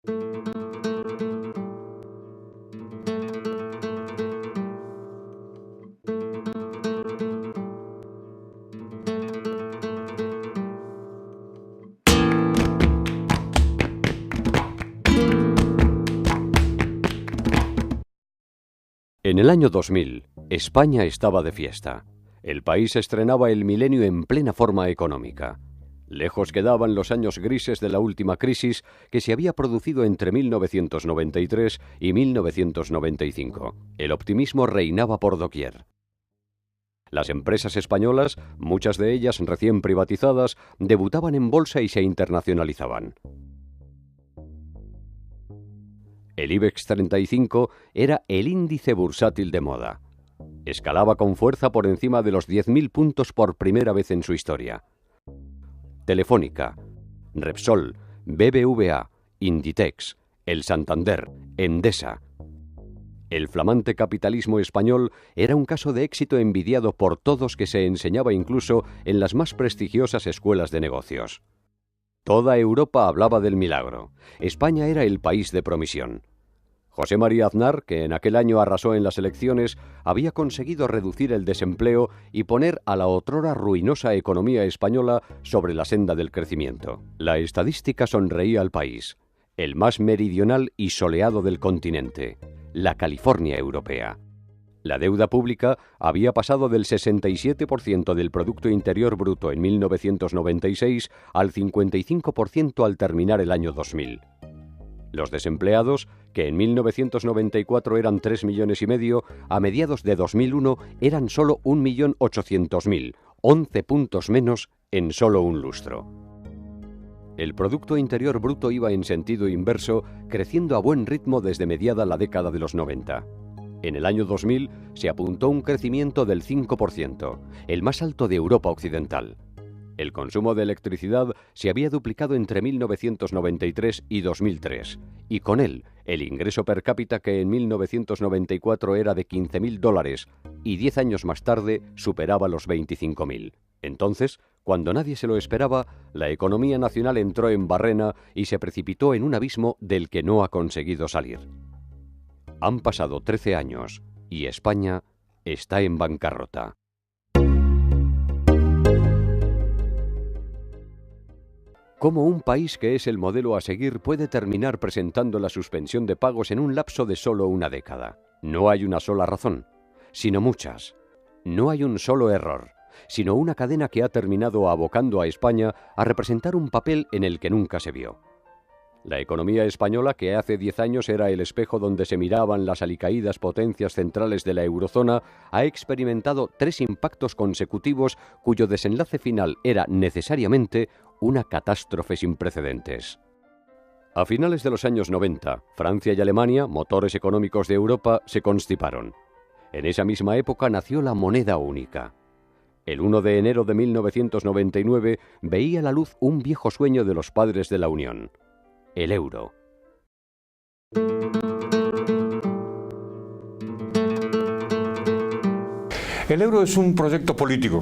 En el año 2000, España estaba de fiesta. El país estrenaba el milenio en plena forma económica. Lejos quedaban los años grises de la última crisis que se había producido entre 1993 y 1995. El optimismo reinaba por doquier. Las empresas españolas, muchas de ellas recién privatizadas, debutaban en bolsa y se internacionalizaban. El IBEX 35 era el índice bursátil de moda. Escalaba con fuerza por encima de los 10.000 puntos por primera vez en su historia. Telefónica, Repsol, BBVA, Inditex, El Santander, Endesa. El flamante capitalismo español era un caso de éxito envidiado por todos, que se enseñaba incluso en las más prestigiosas escuelas de negocios. Toda Europa hablaba del milagro. España era el país de promisión. José María Aznar, que en aquel año arrasó en las elecciones, había conseguido reducir el desempleo y poner a la otrora ruinosa economía española sobre la senda del crecimiento. La estadística sonreía al país, el más meridional y soleado del continente, la California europea. La deuda pública había pasado del 67% del Producto Interior Bruto en 1996 al 55% al terminar el año 2000. Los desempleados, que en 1994 eran 3,5 millones, a mediados de 2001 eran solo 1.800.000, 11 puntos menos en solo un lustro. El Producto Interior Bruto iba en sentido inverso, creciendo a buen ritmo desde mediada la década de los 90. En el año 2000 se apuntó un crecimiento del 5%, el más alto de Europa Occidental. El consumo de electricidad se había duplicado entre 1993 y 2003, y con él el ingreso per cápita, que en 1994 era de $15.000 y 10 años más tarde superaba los 25.000. Entonces, cuando nadie se lo esperaba, la economía nacional entró en barrena y se precipitó en un abismo del que no ha conseguido salir. Han pasado 13 años y España está en bancarrota. ¿Cómo un país que es el modelo a seguir puede terminar presentando la suspensión de pagos en un lapso de solo una década? No hay una sola razón, sino muchas. No hay un solo error, sino una cadena que ha terminado abocando a España a representar un papel en el que nunca se vio. La economía española, que hace 10 años era el espejo donde se miraban las alicaídas potencias centrales de la eurozona, ha experimentado 3 impactos consecutivos cuyo desenlace final era necesariamente una catástrofe sin precedentes. A finales de los años 90, Francia y Alemania, motores económicos de Europa, se constiparon. En esa misma época nació la moneda única. El 1 de enero de 1999 veía la luz un viejo sueño de los padres de la Unión: el euro. El euro es un proyecto político.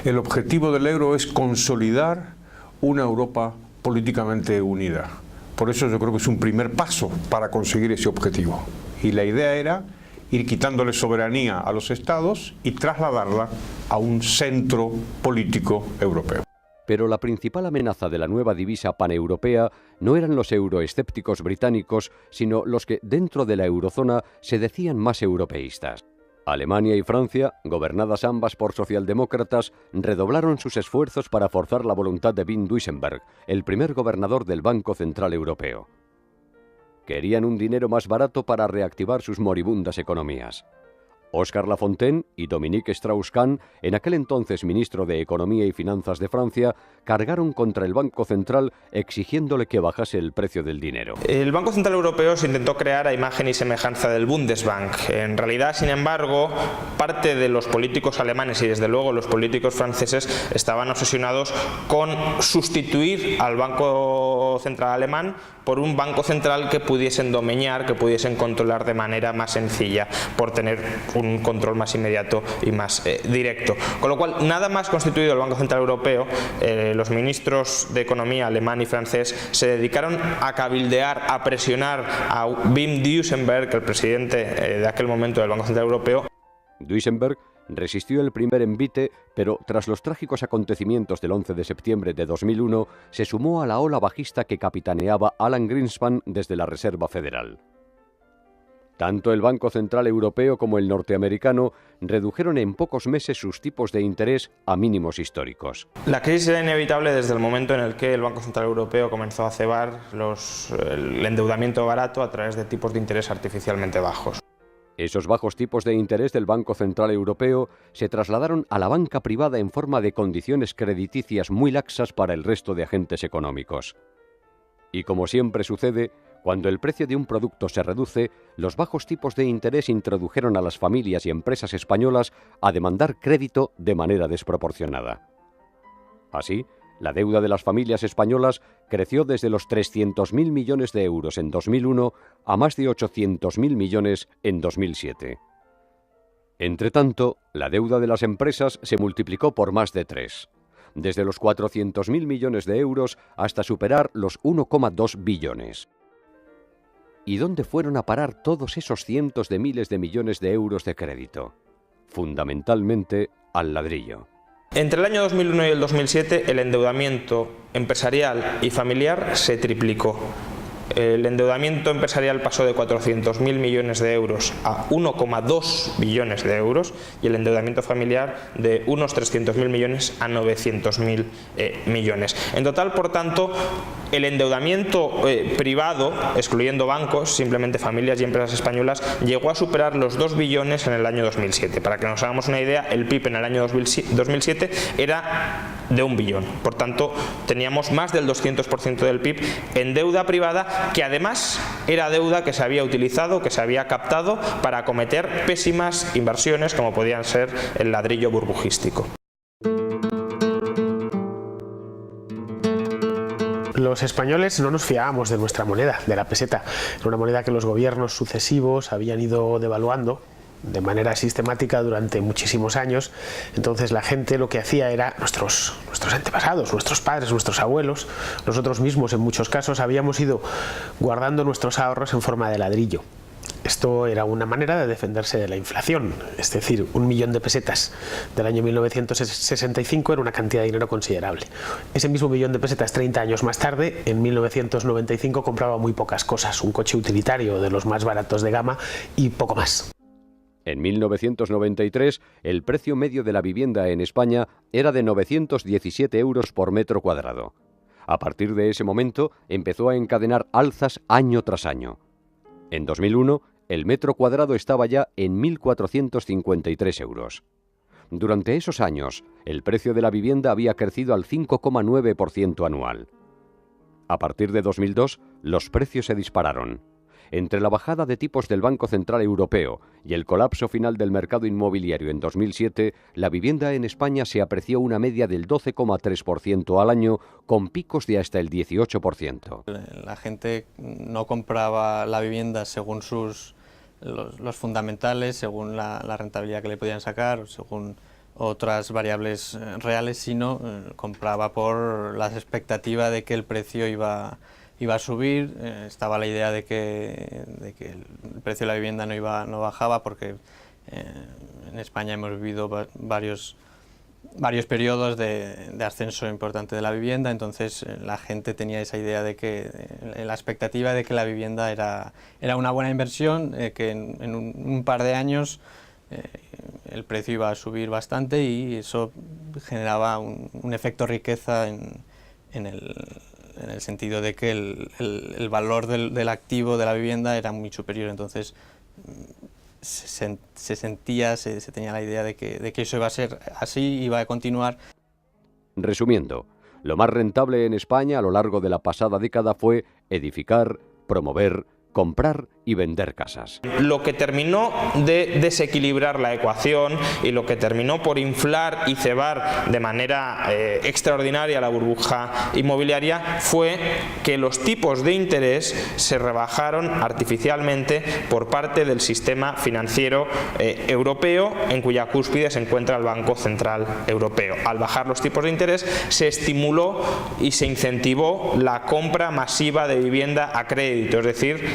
El objetivo del euro es consolidar una Europa políticamente unida. Por eso yo creo que es un primer paso para conseguir ese objetivo. Y la idea era ir quitándole soberanía a los estados y trasladarla a un centro político europeo. Pero la principal amenaza de la nueva divisa paneuropea no eran los euroescépticos británicos, sino los que dentro de la eurozona se decían más europeístas. Alemania y Francia, gobernadas ambas por socialdemócratas, redoblaron sus esfuerzos para forzar la voluntad de Wim Duisenberg, el primer gobernador del Banco Central Europeo. Querían un dinero más barato para reactivar sus moribundas economías. Óscar Lafontaine y Dominique Strauss-Kahn, en aquel entonces ministro de Economía y Finanzas de Francia, cargaron contra el Banco Central exigiéndole que bajase el precio del dinero. El Banco Central Europeo se intentó crear a imagen y semejanza del Bundesbank. En realidad, sin embargo, parte de los políticos alemanes y desde luego los políticos franceses estaban obsesionados con sustituir al Banco Central alemán por un banco central que pudiesen domeñar, que pudiesen controlar de manera más sencilla, por tener un control más inmediato y más directo. Con lo cual, nada más constituido el Banco Central Europeo, los ministros de Economía alemán y francés se dedicaron a cabildear, a presionar a Wim Duisenberg, el presidente de aquel momento del Banco Central Europeo. Duisenberg resistió el primer envite, pero tras los trágicos acontecimientos del 11 de septiembre de 2001, se sumó a la ola bajista que capitaneaba Alan Greenspan desde la Reserva Federal. Tanto el Banco Central Europeo como el norteamericano redujeron en pocos meses sus tipos de interés a mínimos históricos. La crisis era inevitable desde el momento en el que el Banco Central Europeo comenzó a cebar el endeudamiento barato a través de tipos de interés artificialmente bajos. Esos bajos tipos de interés del Banco Central Europeo se trasladaron a la banca privada en forma de condiciones crediticias muy laxas para el resto de agentes económicos. Y como siempre sucede, cuando el precio de un producto se reduce, los bajos tipos de interés introdujeron a las familias y empresas españolas a demandar crédito de manera desproporcionada. Así, la deuda de las familias españolas creció desde los 300.000 millones de euros en 2001 a más de 800.000 millones en 2007. Entretanto, la deuda de las empresas se multiplicó por más de 3, desde los 400.000 millones de euros hasta superar los 1,2 billones. ¿Y dónde fueron a parar todos esos cientos de miles de millones de euros de crédito? Fundamentalmente al ladrillo. Entre el año 2001 y el 2007, el endeudamiento empresarial y familiar se triplicó. El endeudamiento empresarial pasó de 400.000 millones de euros a 1,2 billones de euros y el endeudamiento familiar de unos 300.000 millones a 900.000 millones. En total, por tanto, el endeudamiento privado, excluyendo bancos, simplemente familias y empresas españolas, llegó a superar los 2 billones en el año 2007. Para que nos hagamos una idea, el PIB en el año 2007 era de 1 billón. Por tanto, teníamos más del 200% del PIB en deuda privada, que además era deuda que se había utilizado, que se había captado para acometer pésimas inversiones como podían ser el ladrillo burbujístico. Los españoles no nos fiábamos de nuestra moneda, de la peseta. Era una moneda que los gobiernos sucesivos habían ido devaluando de manera sistemática durante muchísimos años. Entonces la gente lo que hacía era, nuestros antepasados, nuestros padres, nuestros abuelos, nosotros mismos en muchos casos habíamos ido guardando nuestros ahorros en forma de ladrillo. Esto era una manera de defenderse de la inflación, es decir, 1 millón de pesetas del año 1965 era una cantidad de dinero considerable. Ese mismo millón de pesetas 30 años más tarde, en 1995, compraba muy pocas cosas, un coche utilitario de los más baratos de gama y poco más. En 1993, el precio medio de la vivienda en España era de 917 euros por metro cuadrado. A partir de ese momento, empezó a encadenar alzas año tras año. En 2001, el metro cuadrado estaba ya en 1.453 euros. Durante esos años, el precio de la vivienda había crecido al 5,9% anual. A partir de 2002, los precios se dispararon. Entre la bajada de tipos del Banco Central Europeo y el colapso final del mercado inmobiliario en 2007, la vivienda en España se apreció una media del 12,3% al año, con picos de hasta el 18%. La gente no compraba la vivienda según los fundamentales, según la rentabilidad que le podían sacar, según otras variables reales, sino compraba por la expectativa de que el precio iba a subir. Estaba la idea de que el precio de la vivienda no bajaba, porque en España hemos vivido varios periodos de ascenso importante de la vivienda. Entonces la gente tenía esa idea de que la expectativa de que la vivienda era una buena inversión, que en un par de años el precio iba a subir bastante y eso generaba un efecto riqueza en el sentido de que el valor del activo de la vivienda era muy superior. Entonces se tenía la idea de que eso iba a ser así, iba a continuar. Resumiendo, lo más rentable en España a lo largo de la pasada década fue edificar, promover, comprar y vender casas. Lo que terminó de desequilibrar la ecuación y lo que terminó por inflar y cebar de manera extraordinaria la burbuja inmobiliaria fue que los tipos de interés se rebajaron artificialmente por parte del sistema financiero europeo, en cuya cúspide se encuentra el Banco Central Europeo. Al bajar los tipos de interés se estimuló y se incentivó la compra masiva de vivienda a crédito, es decir,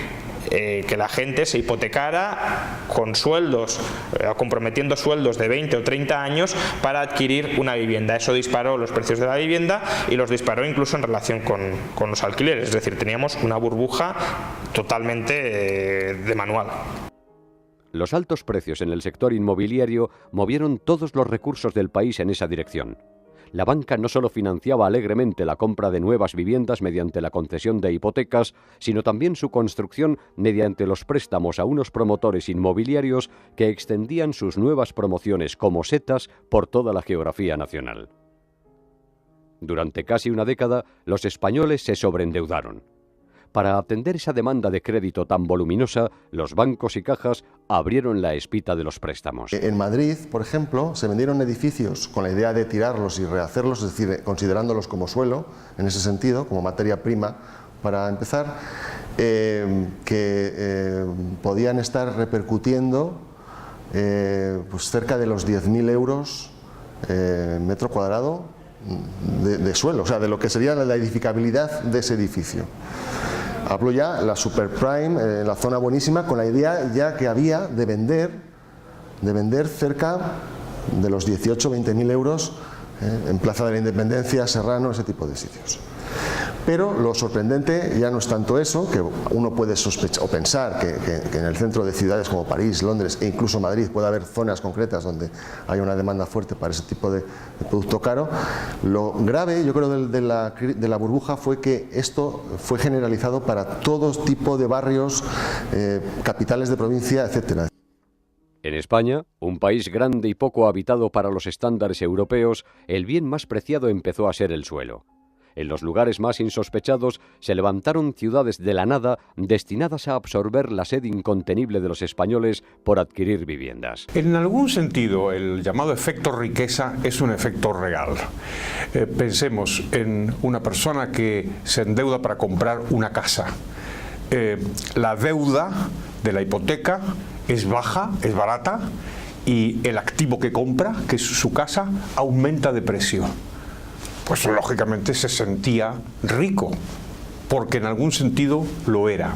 que la gente se hipotecara con sueldos, comprometiendo sueldos de 20 o 30 años para adquirir una vivienda. Eso disparó los precios de la vivienda y los disparó incluso en relación con los alquileres. Es decir, teníamos una burbuja totalmente de manual. Los altos precios en el sector inmobiliario movieron todos los recursos del país en esa dirección. La banca no solo financiaba alegremente la compra de nuevas viviendas mediante la concesión de hipotecas, sino también su construcción mediante los préstamos a unos promotores inmobiliarios que extendían sus nuevas promociones como setas por toda la geografía nacional. Durante casi una década, los españoles se sobreendeudaron. Para atender esa demanda de crédito tan voluminosa, los bancos y cajas abrieron la espita de los préstamos. En Madrid, por ejemplo, se vendieron edificios con la idea de tirarlos y rehacerlos, es decir, considerándolos como suelo, en ese sentido, como materia prima, para empezar, que podían estar repercutiendo pues cerca de los 10.000 euros metro cuadrado de suelo, o sea, de lo que sería la edificabilidad de ese edificio. Hablo ya la superprime, la zona buenísima, con la idea ya que había de vender cerca de los 18-20.000 euros en Plaza de la Independencia, Serrano, ese tipo de sitios. Pero lo sorprendente ya no es tanto eso, que uno puede sospechar o pensar que en el centro de ciudades como París, Londres e incluso Madrid puede haber zonas concretas donde hay una demanda fuerte para ese tipo de producto caro. Lo grave, yo creo, de la burbuja fue que esto fue generalizado para todo tipo de barrios, capitales de provincia, etcétera. En España, un país grande y poco habitado para los estándares europeos, el bien más preciado empezó a ser el suelo. En los lugares más insospechados se levantaron ciudades de la nada destinadas a absorber la sed incontenible de los españoles por adquirir viviendas. En algún sentido, el llamado efecto riqueza es un efecto real. Pensemos en una persona que se endeuda para comprar una casa. La deuda de la hipoteca es baja, es barata, y el activo que compra, que es su casa, aumenta de precio. Pues lógicamente se sentía rico, porque en algún sentido lo era.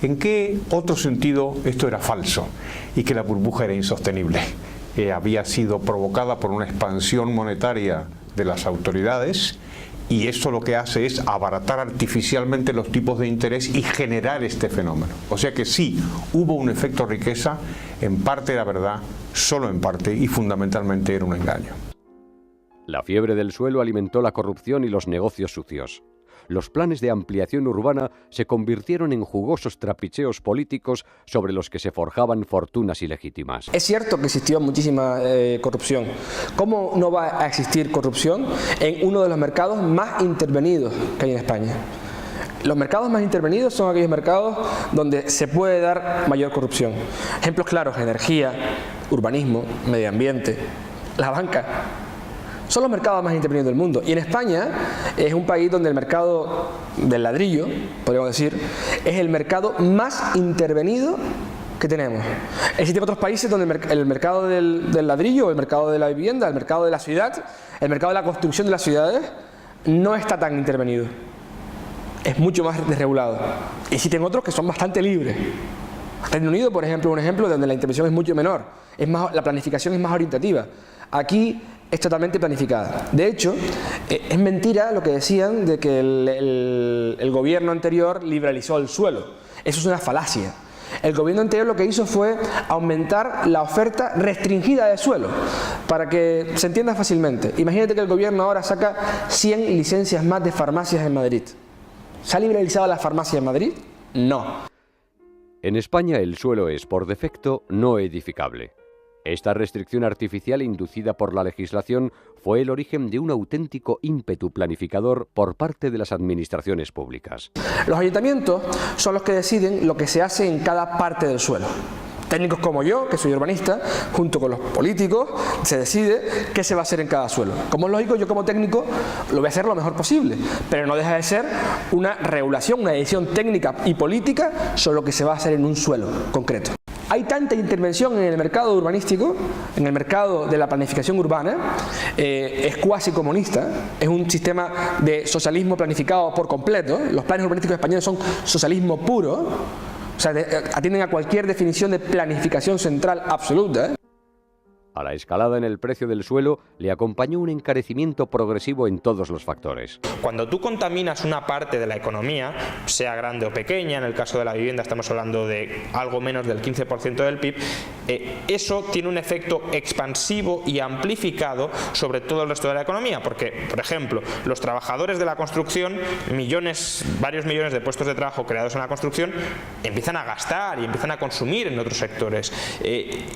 ¿En qué otro sentido esto era falso y que la burbuja era insostenible? Había sido provocada por una expansión monetaria de las autoridades, y eso lo que hace es abaratar artificialmente los tipos de interés y generar este fenómeno. O sea que sí, hubo un efecto riqueza, en parte era verdad, solo en parte, y fundamentalmente era un engaño. La fiebre del suelo alimentó la corrupción y los negocios sucios. Los planes de ampliación urbana se convirtieron en jugosos trapicheos políticos sobre los que se forjaban fortunas ilegítimas. Es cierto que existió muchísima corrupción. ¿Cómo no va a existir corrupción en uno de los mercados más intervenidos que hay en España? Los mercados más intervenidos son aquellos mercados donde se puede dar mayor corrupción. Ejemplos claros: energía, urbanismo, medio ambiente, la banca. Son los mercados más intervenidos del mundo. Y en España es un país donde el mercado del ladrillo, podríamos decir, es el mercado más intervenido que tenemos. Existen otros países donde el mercado del ladrillo, el mercado de la vivienda, el mercado de la ciudad, el mercado de la construcción de las ciudades, no está tan intervenido. Es mucho más desregulado. Existen otros que son bastante libres. Reino Unido, por ejemplo, es un ejemplo donde la intervención es mucho menor. La planificación es más orientativa. Aquí es totalmente planificada. De hecho, es mentira lo que decían de que el gobierno anterior liberalizó el suelo. Eso es una falacia. El gobierno anterior lo que hizo fue aumentar la oferta restringida de suelo. Para que se entienda fácilmente, imagínate que el gobierno ahora saca 100 licencias más de farmacias en Madrid. ¿Se ha liberalizado la farmacia en Madrid? No. En España el suelo es, por defecto, no edificable. Esta restricción artificial inducida por la legislación fue el origen de un auténtico ímpetu planificador por parte de las administraciones públicas. Los ayuntamientos son los que deciden lo que se hace en cada parte del suelo. Técnicos como yo, que soy urbanista, junto con los políticos, se decide qué se va a hacer en cada suelo. Como es lógico, yo como técnico lo voy a hacer lo mejor posible, pero no deja de ser una regulación, una decisión técnica y política sobre lo que se va a hacer en un suelo concreto. Hay tanta intervención en el mercado urbanístico, en el mercado de la planificación urbana, es cuasi comunista, es un sistema de socialismo planificado por completo. Los planes urbanísticos españoles son socialismo puro, o sea, atienden a cualquier definición de planificación central absoluta. A la escalada en el precio del suelo le acompañó un encarecimiento progresivo en todos los factores. Cuando tú contaminas una parte de la economía, sea grande o pequeña, en el caso de la vivienda estamos hablando de algo menos del 15% del PIB, eso tiene un efecto expansivo y amplificado sobre todo el resto de la economía, porque, por ejemplo, los trabajadores de la construcción, varios millones de puestos de trabajo creados en la construcción, empiezan a gastar y empiezan a consumir en otros sectores.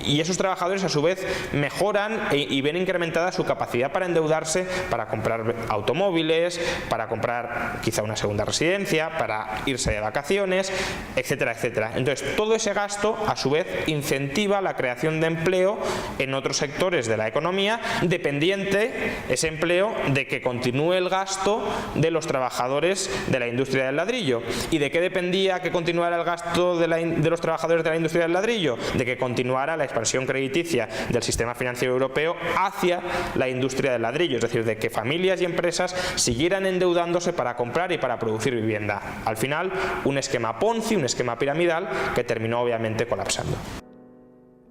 Y esos trabajadores, a su vez, mejoran y ven incrementada su capacidad para endeudarse, para comprar automóviles, para comprar quizá una segunda residencia, para irse de vacaciones, etcétera, etcétera. Entonces, todo ese gasto, a su vez, incentiva la creación de empleo en otros sectores de la economía, dependiente ese empleo de que continúe el gasto de los trabajadores de la industria del ladrillo. ¿Y de qué dependía que continuara el gasto de los trabajadores de la industria del ladrillo? De que continuara la expansión crediticia del sistema financiero europeo hacia la industria del ladrillo, es decir, de que familias y empresas siguieran endeudándose para comprar y para producir vivienda. Al final, un esquema Ponzi, un esquema piramidal que terminó obviamente colapsando.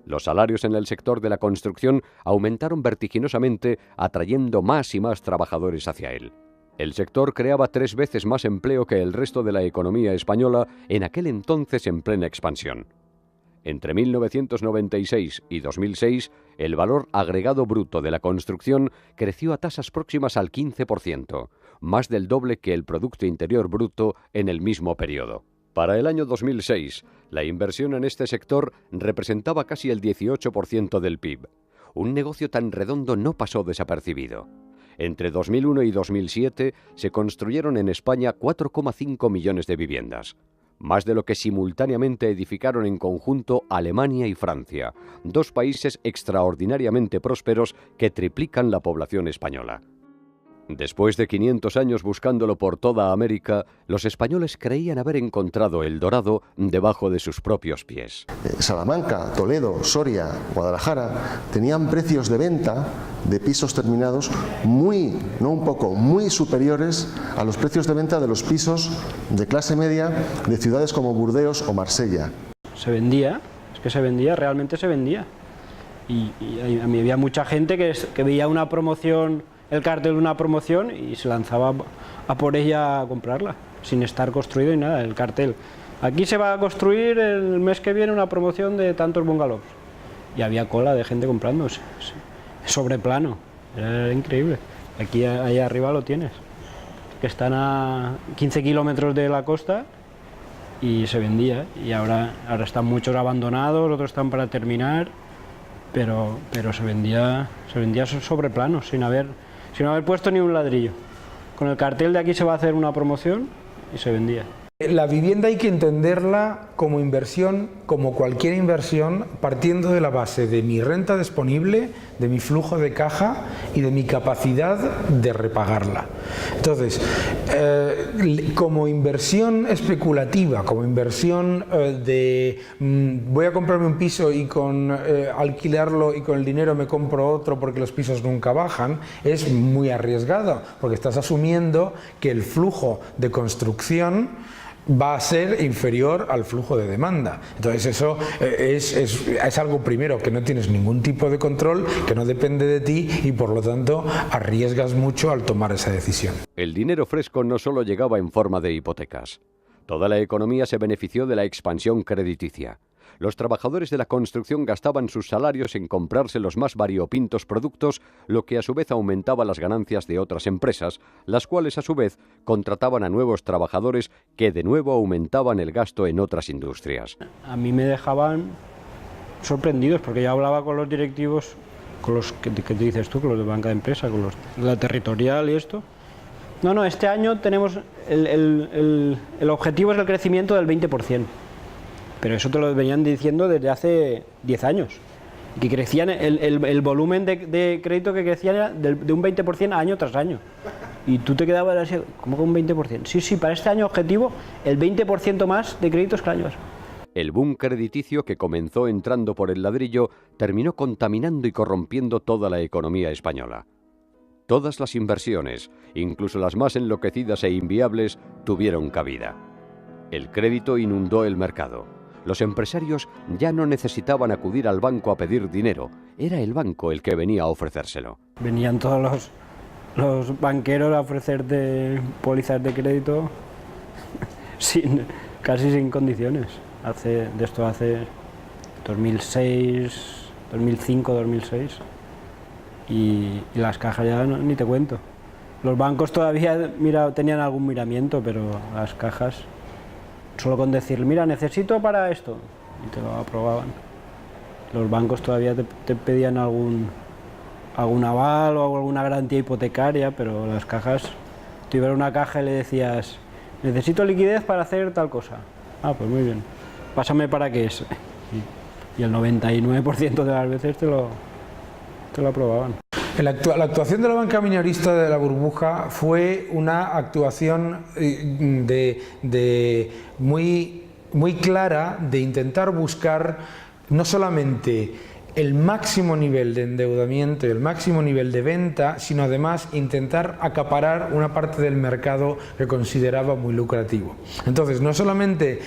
Los salarios en el sector de la construcción aumentaron vertiginosamente, atrayendo más y más trabajadores hacia él. El sector creaba 3 veces más empleo que el resto de la economía española, en aquel entonces en plena expansión. Entre 1996 y 2006, el valor agregado bruto de la construcción creció a tasas próximas al 15%, más del doble que el Producto Interior Bruto en el mismo periodo. Para el año 2006, la inversión en este sector representaba casi el 18% del PIB. Un negocio tan redondo no pasó desapercibido. Entre 2001 y 2007 se construyeron en España 4,5 millones de viviendas. Más de lo que simultáneamente edificaron en conjunto Alemania y Francia, 2 países extraordinariamente prósperos que triplican la población española. Después de 500 años buscándolo por toda América, los españoles creían haber encontrado el dorado debajo de sus propios pies. Salamanca, Toledo, Soria, Guadalajara tenían precios de venta de pisos terminados muy superiores a los precios de venta de los pisos de clase media de ciudades como Burdeos o Marsella. Se vendía, realmente se vendía. Y a mí había mucha gente que veía una promoción, el cartel de una promoción, y se lanzaba a por ella a comprarla, sin estar construido y nada, el cartel. Aquí se va a construir el mes que viene una promoción de tantos bungalows. Y había cola de gente comprándose, sobre plano, era increíble. Aquí allá arriba lo tienes, que están a 15 kilómetros de la costa y se vendía. Y ahora están muchos abandonados, otros están para terminar, pero se vendía sobre plano, sin haber puesto ni un ladrillo. Con el cartel de aquí se va a hacer una promoción y se vendía. La vivienda hay que entenderla como inversión, como cualquier inversión, partiendo de la base de mi renta disponible, de mi flujo de caja y de mi capacidad de repagarla. Entonces, como inversión especulativa, como inversión de voy a comprarme un piso y con alquilarlo y con el dinero me compro otro porque los pisos nunca bajan, es muy arriesgado, porque estás asumiendo que el flujo de construcción va a ser inferior al flujo de demanda. Entonces eso es algo, primero, que no tienes ningún tipo de control, que no depende de ti y por lo tanto arriesgas mucho al tomar esa decisión. El dinero fresco no solo llegaba en forma de hipotecas. Toda la economía se benefició de la expansión crediticia. Los trabajadores de la construcción gastaban sus salarios en comprarse los más variopintos productos, lo que a su vez aumentaba las ganancias de otras empresas, las cuales a su vez contrataban a nuevos trabajadores que de nuevo aumentaban el gasto en otras industrias. A mí me dejaban sorprendidos, porque yo hablaba con los directivos, con los que te dices tú, con los de banca de empresa, con los de la territorial y esto. No, este año tenemos el objetivo es el crecimiento del 20%, pero eso te lo venían diciendo desde hace 10 años, que crecían el volumen de crédito que crecía era de un 20% año tras año, y tú te quedabas así, ¿cómo con un 20%? Sí, para este año objetivo el 20% más de créditos que el año pasado. El boom crediticio que comenzó entrando por el ladrillo terminó contaminando y corrompiendo toda la economía española. Todas las inversiones, incluso las más enloquecidas e inviables, tuvieron cabida. El crédito inundó el mercado. Los empresarios ya no necesitaban acudir al banco a pedir dinero, era el banco el que venía a ofrecérselo. Venían todos los banqueros a ofrecerte pólizas de crédito casi sin condiciones. Hace 2006, 2005, 2006 y las cajas ya ni te cuento. Los bancos todavía tenían algún miramiento, pero las cajas solo con decir, mira, necesito para esto, y te lo aprobaban. Los bancos todavía te pedían algún aval o alguna garantía hipotecaria, pero las cajas, tú ibas a una caja y le decías, necesito liquidez para hacer tal cosa. Ah, pues muy bien, pásame para qué es. Y el 99% de las veces te lo aprobaban. La actuación de la banca minorista de la burbuja fue una actuación muy clara de intentar buscar no solamente el máximo nivel de endeudamiento y el máximo nivel de venta, sino además intentar acaparar una parte del mercado que consideraba muy lucrativo. Entonces, no solamente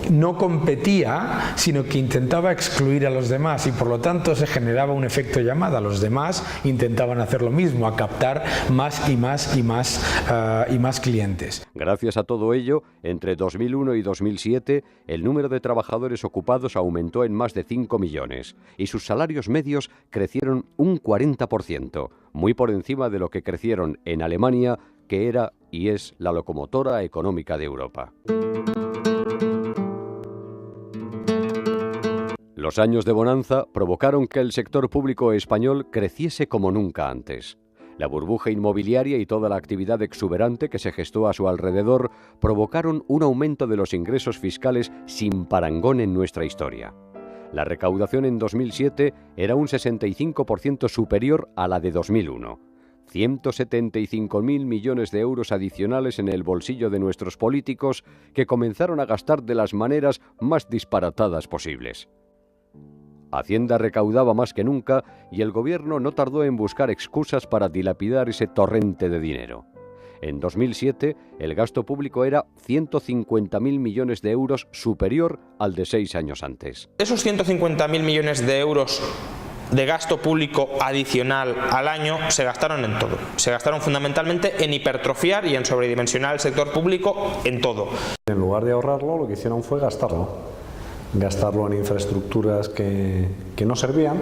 no competía, sino que intentaba excluir a los demás, y por lo tanto se generaba un efecto llamada. Los demás intentaban hacer lo mismo, a captar más y más clientes. Gracias a todo ello, entre 2001 y 2007, el número de trabajadores ocupados aumentó en más de 5 millones y sus salarios medios crecieron un 40%, muy por encima de lo que crecieron en Alemania, que era y es la locomotora económica de Europa. Los años de bonanza provocaron que el sector público español creciese como nunca antes. La burbuja inmobiliaria y toda la actividad exuberante que se gestó a su alrededor provocaron un aumento de los ingresos fiscales sin parangón en nuestra historia. La recaudación en 2007 era un 65% superior a la de 2001. 175.000 millones de euros adicionales en el bolsillo de nuestros políticos, que comenzaron a gastar de las maneras más disparatadas posibles. Hacienda recaudaba más que nunca y el gobierno no tardó en buscar excusas para dilapidar ese torrente de dinero. En 2007, el gasto público era 150.000 millones de euros superior al de 6 años antes. Esos 150.000 millones de euros de gasto público adicional al año se gastaron en todo. Se gastaron fundamentalmente en hipertrofiar y en sobredimensionar el sector público en todo. En lugar de ahorrarlo, lo que hicieron fue gastarlo. Gastarlo en infraestructuras que no servían,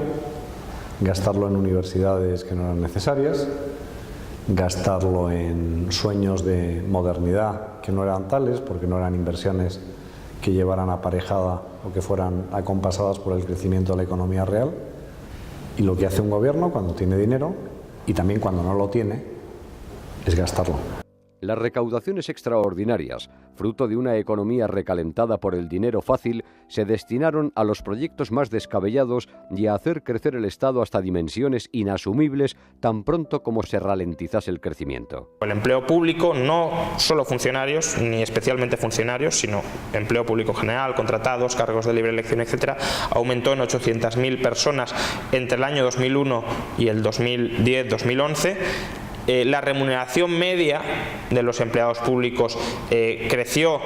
gastarlo en universidades que no eran necesarias, gastarlo en sueños de modernidad que no eran tales, porque no eran inversiones que llevaran aparejada o que fueran acompasadas por el crecimiento de la economía real. Y lo que hace un gobierno cuando tiene dinero, y también cuando no lo tiene, es gastarlo. Las recaudaciones extraordinarias, fruto de una economía recalentada por el dinero fácil, se destinaron a los proyectos más descabellados y a hacer crecer el Estado hasta dimensiones inasumibles tan pronto como se ralentizase el crecimiento. El empleo público, no solo funcionarios, ni especialmente funcionarios, sino empleo público general, contratados, cargos de libre elección, etcétera, aumentó en 800.000 personas entre el año 2001 y el 2010-2011. La remuneración media de los empleados públicos creció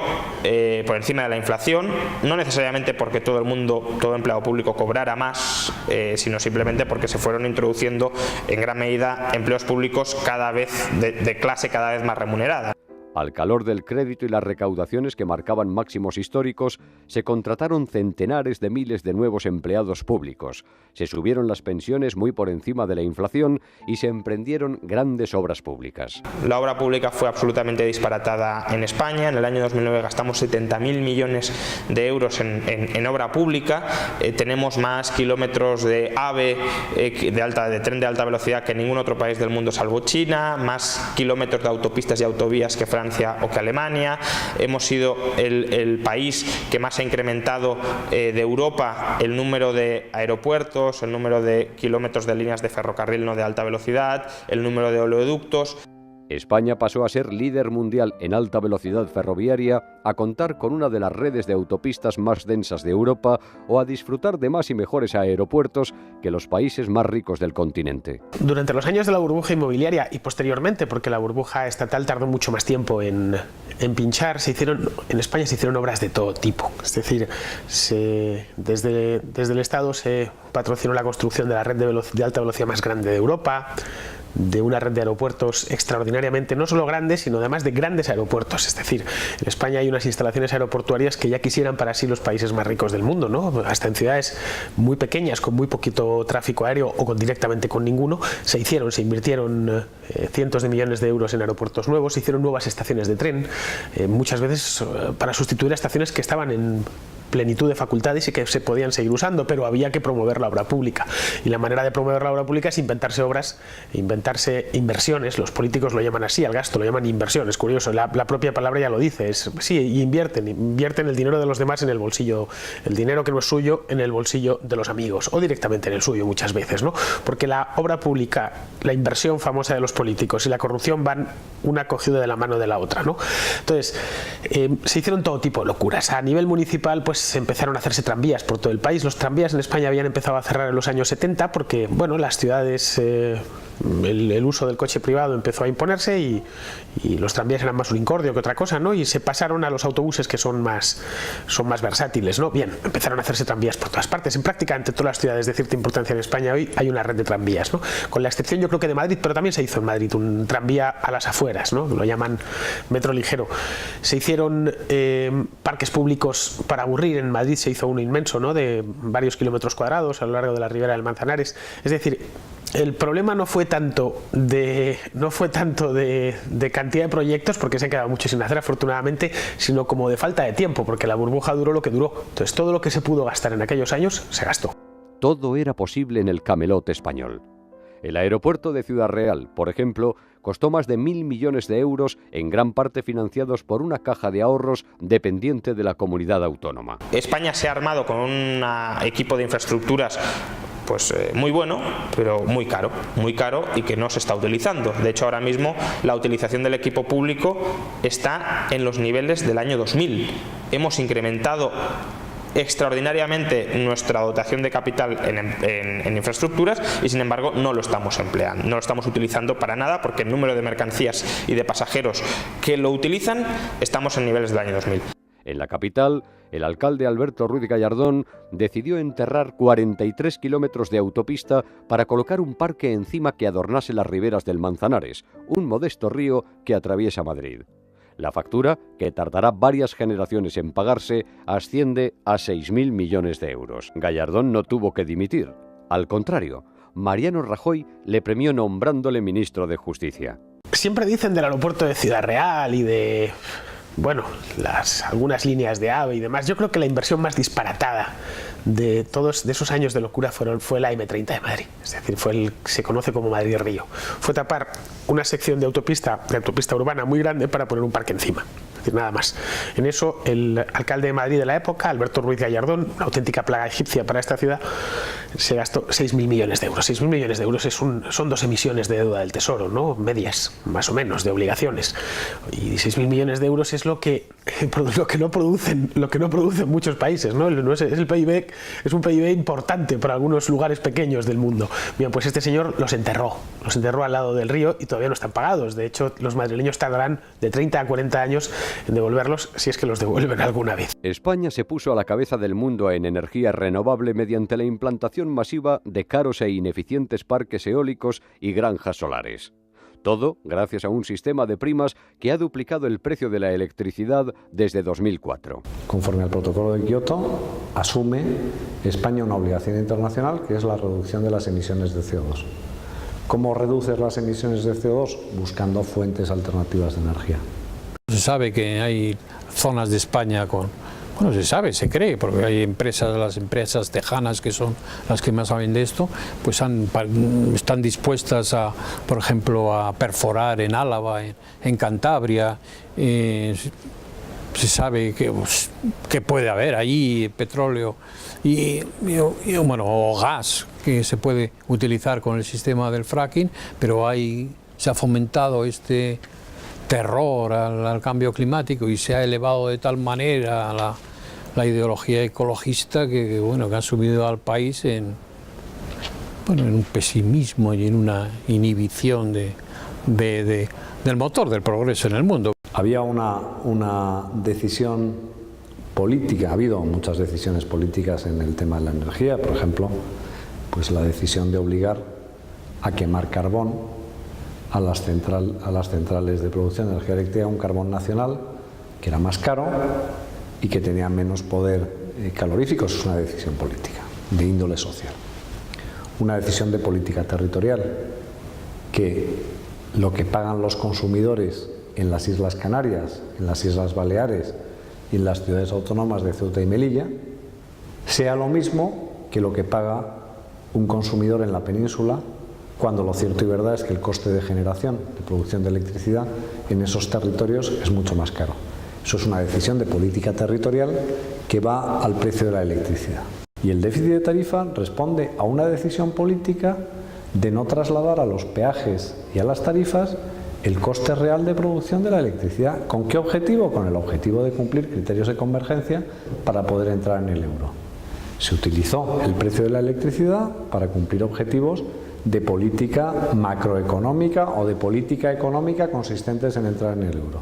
por encima de la inflación, no necesariamente porque todo empleado público cobrara más, sino simplemente porque se fueron introduciendo en gran medida empleos públicos cada vez de clase cada vez más remunerada. Al calor del crédito y las recaudaciones que marcaban máximos históricos, se contrataron centenares de miles de nuevos empleados públicos, se subieron las pensiones muy por encima de la inflación y se emprendieron grandes obras públicas. La obra pública fue absolutamente disparatada en España. En el año 2009 gastamos 70.000 millones de euros en obra pública. Tenemos más kilómetros de AVE, de tren de alta velocidad, que ningún otro país del mundo salvo China, más kilómetros de autopistas y autovías que Francia o que Alemania. Hemos sido el país que más ha incrementado de Europa el número de aeropuertos, el número de kilómetros de líneas de ferrocarril no de alta velocidad, el número de oleoductos. España pasó a ser líder mundial en alta velocidad ferroviaria, a contar con una de las redes de autopistas más densas de Europa o a disfrutar de más y mejores aeropuertos que los países más ricos del continente. Durante los años de la burbuja inmobiliaria y posteriormente, porque la burbuja estatal tardó mucho más tiempo en pinchar, en España se hicieron obras de todo tipo. Es decir, desde el Estado se patrocinó la construcción de la red de alta velocidad más grande de Europa, de una red de aeropuertos extraordinariamente no solo grandes, sino además de grandes aeropuertos. Es decir, en España hay unas instalaciones aeroportuarias que ya quisieran para sí los países más ricos del mundo, ¿no? Hasta en ciudades muy pequeñas, con muy poquito tráfico aéreo o directamente con ninguno, se invirtieron cientos de millones de euros en aeropuertos nuevos, se hicieron nuevas estaciones de tren, muchas veces para sustituir a estaciones que estaban en plenitud de facultades y que se podían seguir usando, pero había que promover la obra pública. Y la manera de promover la obra pública es inventarse obras, inventarse inversiones. Los políticos lo llaman así, al gasto lo llaman inversión. Es curioso, la propia palabra ya lo dice. Invierten el dinero de los demás en el bolsillo, el dinero que no es suyo en el bolsillo de los amigos, o directamente en el suyo muchas veces, ¿no? Porque la obra pública, la inversión famosa de los políticos y la corrupción van una cogida de la mano de la otra, ¿no? Entonces, se hicieron todo tipo de locuras. A nivel municipal, pues empezaron a hacerse tranvías por todo el país. Los tranvías en España habían empezado a cerrar en los años 70 porque, bueno, las ciudades, el uso del coche privado empezó a imponerse y los tranvías eran más un incordio que otra cosa, ¿no? Y se pasaron a los autobuses, que son más versátiles, ¿no? Bien, empezaron a hacerse tranvías por todas partes. En prácticamente todas las ciudades de cierta importancia en España hoy hay una red de tranvías, ¿no? Con la excepción, yo creo, que de Madrid, pero también se hizo en Madrid un tranvía a las afueras, ¿no? Lo llaman metro ligero. Se hicieron parques públicos para aburrir. En Madrid se hizo uno inmenso, ¿no? De varios kilómetros cuadrados a lo largo de la ribera del Manzanares. Es decir, el problema no fue tanto de cantidad de proyectos, porque se han quedado muchos sin hacer afortunadamente, sino como de falta de tiempo, porque la burbuja duró lo que duró. Entonces todo lo que se pudo gastar en aquellos años se gastó. Todo era posible en el camelot español. El aeropuerto de Ciudad Real, por ejemplo, costó más de 1.000 millones de euros, en gran parte financiados por una caja de ahorros dependiente de la comunidad autónoma. España se ha armado con un equipo de infraestructuras muy bueno, pero muy caro y que no se está utilizando. De hecho, ahora mismo la utilización del equipo público está en los niveles del año 2000. Hemos incrementado extraordinariamente nuestra dotación de capital en infraestructuras y, sin embargo, no lo estamos empleando, no lo estamos utilizando para nada, porque el número de mercancías y de pasajeros que lo utilizan estamos en niveles del año 2000. En la capital, el alcalde Alberto Ruiz Gallardón decidió enterrar 43 kilómetros de autopista para colocar un parque encima que adornase las riberas del Manzanares, un modesto río que atraviesa Madrid. La factura, que tardará varias generaciones en pagarse, asciende a 6.000 millones de euros. Gallardón no tuvo que dimitir. Al contrario, Mariano Rajoy le premió nombrándole ministro de Justicia. Siempre dicen del aeropuerto de Ciudad Real y de algunas líneas de AVE y demás. Yo creo que la inversión más disparatada de todos esos años de locura fue la M30 de Madrid. Es decir, se conoce como Madrid-Río. Fue tapar una sección de autopista urbana muy grande para poner un parque encima. Es decir, nada más. En eso, el alcalde de Madrid de la época, Alberto Ruiz Gallardón, una auténtica plaga egipcia para esta ciudad, se gastó 6.000 millones de euros. 6.000 millones de euros son 2 emisiones de deuda del Tesoro, ¿no? Medias, más o menos, de obligaciones. Y 6.000 millones de euros es lo que no producen muchos países, ¿no? El PIB, es un PIB importante para algunos lugares pequeños del mundo. Bien, pues este señor los enterró al lado del río y todavía no están pagados. De hecho, los madrileños tardarán de 30 a 40 años en devolverlos, si es que los devuelven alguna vez. España se puso a la cabeza del mundo en energía renovable mediante la implantación masiva de caros e ineficientes parques eólicos y granjas solares. Todo gracias a un sistema de primas que ha duplicado el precio de la electricidad desde 2004. Conforme al protocolo de Kioto, asume España una obligación internacional que es la reducción de las emisiones de CO2. ¿Cómo reduces las emisiones de CO2? Buscando fuentes alternativas de energía. Se sabe que hay zonas de España con... Bueno, se sabe, se cree, porque hay empresas, las empresas tejanas, que son las que más saben de esto, pues están dispuestas a, por ejemplo, a perforar en Álava, en Cantabria. Se sabe que puede haber ahí petróleo bueno, o gas que se puede utilizar con el sistema del fracking, pero se ha fomentado este terror al cambio climático y se ha elevado de tal manera la ideología ecologista que ha subido al país en un pesimismo y en una inhibición del motor del progreso en el mundo. Había una decisión política, ha habido muchas decisiones políticas en el tema de la energía, por ejemplo, pues la decisión de obligar a quemar carbón a las centrales de producción de energía eléctrica, un carbón nacional que era más caro y que tenía menos poder calorífico. Eso es una decisión política, de índole social. Una decisión de política territorial, que lo que pagan los consumidores en las Islas Canarias, en las Islas Baleares y en las ciudades autónomas de Ceuta y Melilla, sea lo mismo que lo que paga un consumidor en la península, cuando lo cierto y verdad es que el coste de generación, de producción de electricidad en esos territorios es mucho más caro. Eso es una decisión de política territorial que va al precio de la electricidad. Y el déficit de tarifa responde a una decisión política de no trasladar a los peajes y a las tarifas el coste real de producción de la electricidad. ¿Con qué objetivo? Con el objetivo de cumplir criterios de convergencia para poder entrar en el euro. Se utilizó el precio de la electricidad para cumplir objetivos de política macroeconómica o de política económica consistentes en entrar en el euro.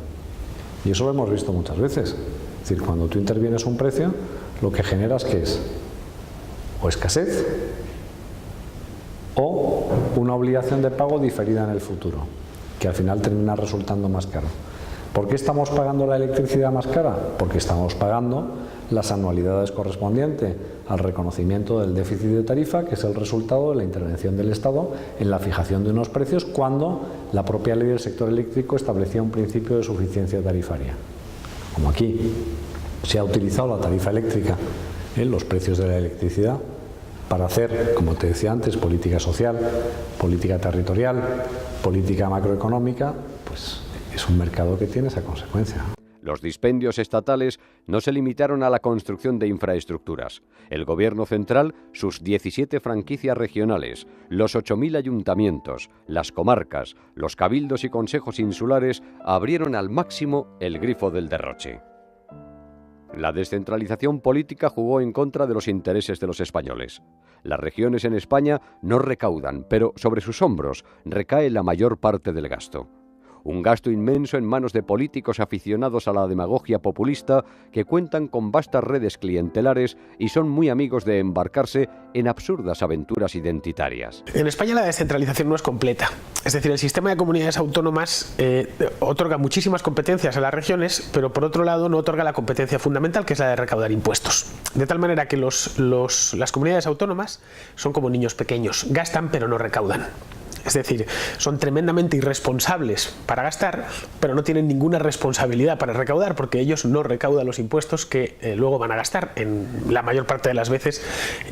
Y eso lo hemos visto muchas veces. Es decir, cuando tú intervienes un precio, lo que generas, ¿qué es? O escasez o una obligación de pago diferida en el futuro, que al final termina resultando más caro. ¿Por qué estamos pagando la electricidad más cara? Porque estamos pagando las anualidades correspondientes al reconocimiento del déficit de tarifa, que es el resultado de la intervención del Estado en la fijación de unos precios cuando la propia ley del sector eléctrico establecía un principio de suficiencia tarifaria. Como aquí se ha utilizado la tarifa eléctrica en los precios de la electricidad para hacer, como te decía antes, política social, política territorial, política macroeconómica, pues es un mercado que tiene esa consecuencia. Los dispendios estatales no se limitaron a la construcción de infraestructuras. El gobierno central, sus 17 franquicias regionales, los 8.000 ayuntamientos, las comarcas, los cabildos y consejos insulares abrieron al máximo el grifo del derroche. La descentralización política jugó en contra de los intereses de los españoles. Las regiones en España no recaudan, pero sobre sus hombros recae la mayor parte del gasto. Un gasto inmenso en manos de políticos aficionados a la demagogia populista que cuentan con vastas redes clientelares y son muy amigos de embarcarse en absurdas aventuras identitarias. En España la descentralización no es completa. Es decir, el sistema de comunidades autónomas otorga muchísimas competencias a las regiones, pero por otro lado no otorga la competencia fundamental, que es la de recaudar impuestos. De tal manera que las comunidades autónomas son como niños pequeños, gastan pero no recaudan. Es decir, son tremendamente irresponsables para gastar, pero no tienen ninguna responsabilidad para recaudar, porque ellos no recaudan los impuestos que luego van a gastar, en la mayor parte de las veces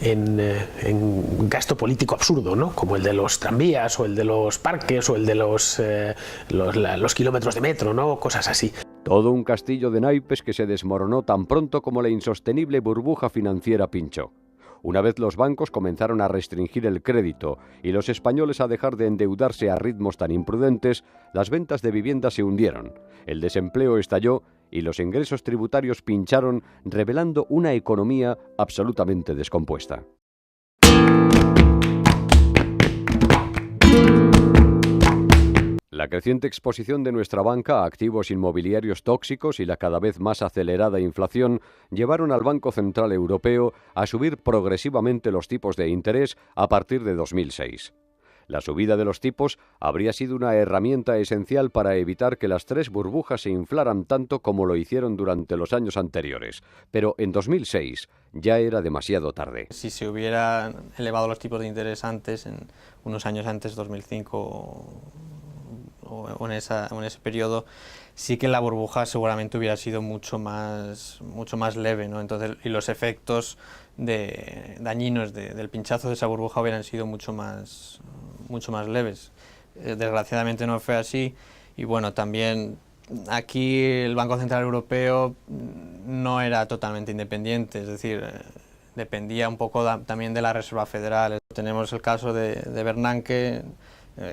en gasto político absurdo, ¿no? Como el de los tranvías o el de los parques o el de los kilómetros de metro, ¿no? Cosas así. Todo un castillo de naipes que se desmoronó tan pronto como la insostenible burbuja financiera pinchó. Una vez los bancos comenzaron a restringir el crédito y los españoles a dejar de endeudarse a ritmos tan imprudentes, las ventas de vivienda se hundieron, el desempleo estalló y los ingresos tributarios pincharon, revelando una economía absolutamente descompuesta. La creciente exposición de nuestra banca a activos inmobiliarios tóxicos y la cada vez más acelerada inflación llevaron al Banco Central Europeo a subir progresivamente los tipos de interés a partir de 2006. La subida de los tipos habría sido una herramienta esencial para evitar que las tres burbujas se inflaran tanto como lo hicieron durante los años anteriores. Pero en 2006 ya era demasiado tarde. Si se hubieran elevado los tipos de interés antes, en unos años antes, 2005 o en ese periodo, sí que la burbuja seguramente hubiera sido mucho más leve, ¿no? Entonces, y los efectos dañinos del pinchazo de esa burbuja hubieran sido mucho más leves. Desgraciadamente no fue así, y bueno, también aquí el Banco Central Europeo no era totalmente independiente, es decir, dependía un poco también de la Reserva Federal. Tenemos el caso de Bernanke,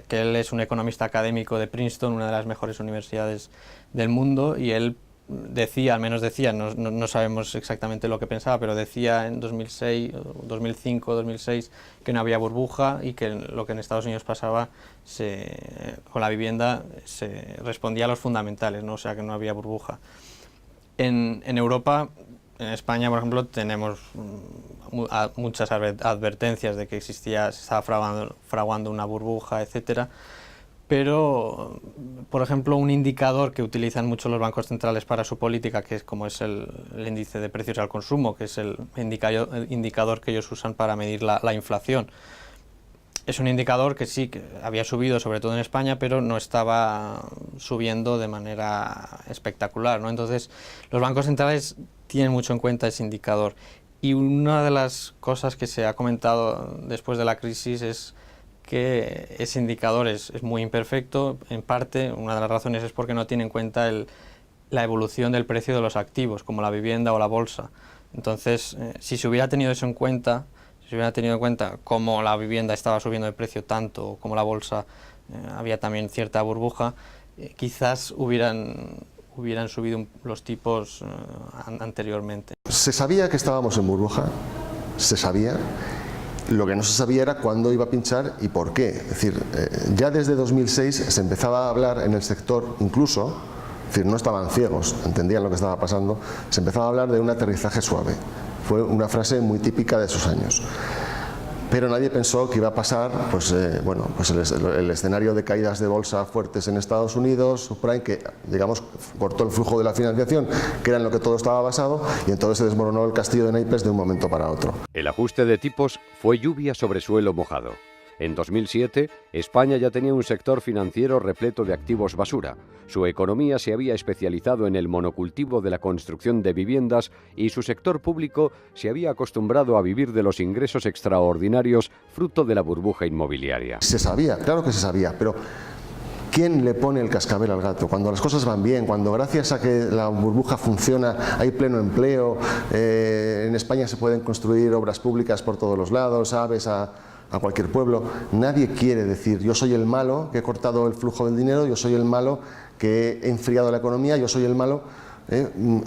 que él es un economista académico de Princeton, una de las mejores universidades del mundo, y él decía, al menos decía, no sabemos exactamente lo que pensaba, pero decía en 2006, 2005, 2006 que no había burbuja y que lo que en Estados Unidos pasaba con la vivienda se respondía a los fundamentales, ¿no? O sea, que no había burbuja. En Europa, en España, por ejemplo, tenemos muchas advertencias de que se estaba fraguando una burbuja, etcétera. Pero, por ejemplo, un indicador que utilizan mucho los bancos centrales para su política, que es como es el índice de precios al consumo, que es el indicador que ellos usan para medir la inflación. Es un indicador que sí, que había subido, sobre todo en España, pero no estaba subiendo de manera espectacular, ¿no? Entonces, los bancos centrales tienen mucho en cuenta ese indicador. Y una de las cosas que se ha comentado después de la crisis es que ese indicador es muy imperfecto. En parte, una de las razones es porque no tiene en cuenta la evolución del precio de los activos, como la vivienda o la bolsa. Entonces, si se hubiera tenido eso en cuenta, si se hubiera tenido en cuenta cómo la vivienda estaba subiendo de precio tanto, como la bolsa había también cierta burbuja, quizás hubieran subido los tipos anteriormente. Se sabía que estábamos en burbuja, se sabía. Lo que no se sabía era cuándo iba a pinchar y por qué. Es decir, ya desde 2006 se empezaba a hablar en el sector, incluso, es decir, no estaban ciegos, entendían lo que estaba pasando, se empezaba a hablar de un aterrizaje suave. Fue una frase muy típica de esos años. Pero nadie pensó que iba a pasar el escenario de caídas de bolsa fuertes en Estados Unidos, subprime, que digamos cortó el flujo de la financiación, que era en lo que todo estaba basado, y entonces se desmoronó el castillo de naipes de un momento para otro. El ajuste de tipos fue lluvia sobre suelo mojado. En 2007, España ya tenía un sector financiero repleto de activos basura. Su economía se había especializado en el monocultivo de la construcción de viviendas y su sector público se había acostumbrado a vivir de los ingresos extraordinarios fruto de la burbuja inmobiliaria. Se sabía, claro que se sabía, pero ¿quién le pone el cascabel al gato? Cuando las cosas van bien, cuando gracias a que la burbuja funciona hay pleno empleo, en España se pueden construir obras públicas por todos los lados, aves a cualquier pueblo. Nadie quiere decir yo soy el malo que he cortado el flujo del dinero, yo soy el malo que he enfriado la economía, yo soy el malo